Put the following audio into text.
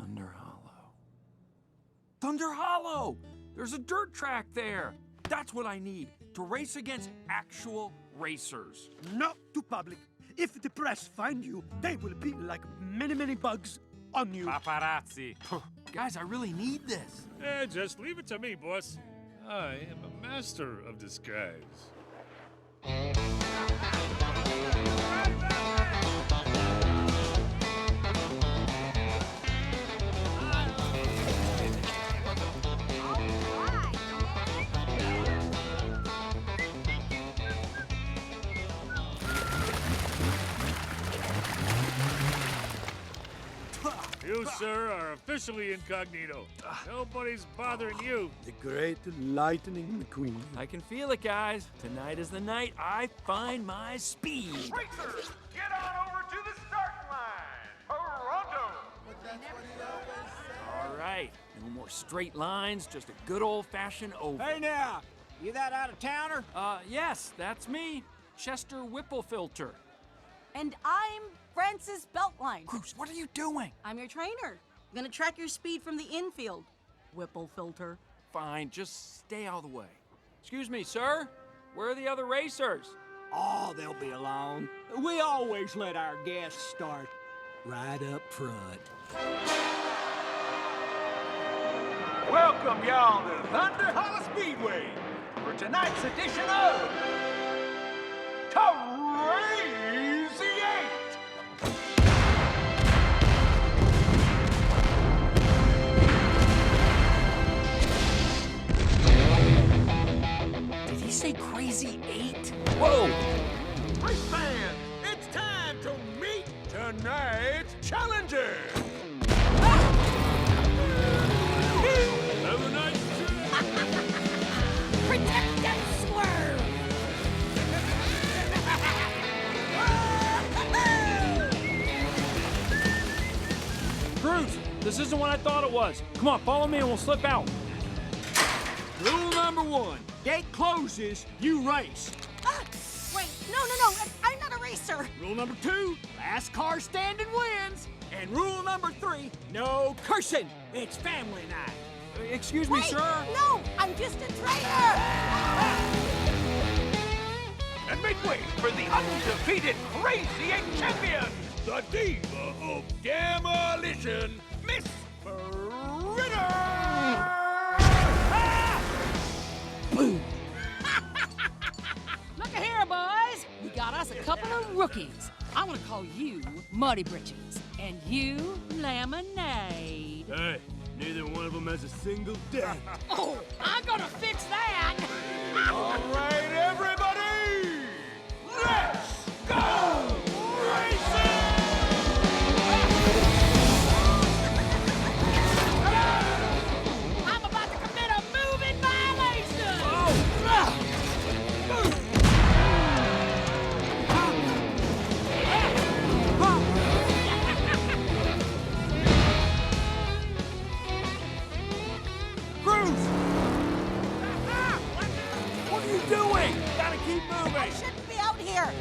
Thunder Hollow. Thunder Hollow! There's a dirt track there. That's what I need to race against actual racers. Not too public. If the press find you, they will be like many, many bugs on you. Paparazzi. Guys, I really need this. Just leave it to me, boss. I am a master of disguise. You, sir, are officially incognito. Nobody's bothering you. The great Lightning McQueen. I can feel it, guys. Tonight is the night I find my speed. Racers, get on over to the starting line. Toronto. All right, no more straight lines, just a good old-fashioned oval. Hey now, you that out-of-towner? Yes, that's me, Chester Whipplefilter. And I'm Francis Beltline. Cruz, what are you doing? I'm your trainer. Gonna track your speed from the infield. Whipplefilter. Fine, just stay out of the way. Excuse me, sir. Where are the other racers? Oh, they'll be along. We always let our guests start right up front. Welcome, y'all, to Thunder Hollow Speedway for tonight's edition of Crazy 8. Did he say Crazy 8? Whoa! Race fans, it's time to meet tonight's challenger. Have a nice Protect and swerve! Cruz, this isn't what I thought it was. Come on, follow me and we'll slip out. Rule number 1, gate closes, you race. Wait, no, I'm not a racer. Rule number 2, last car standing wins. And rule number 3, no cursing. It's family night. Excuse me, Wait, sir. no, I'm just a trainer. And make way for the undefeated Crazy 8 champion, the diva of demolition, Miss Ritter! Look here, boys. We got us a couple of rookies. I want to call you Muddy Britches, and you Lemonade. Hey, neither one of them has a single dent. Oh, I'm gonna fix that. All right, everybody, let's go racing! I'm about to commit a moving violation. Cruz! What are you doing? Gotta keep moving. I shouldn't be out here.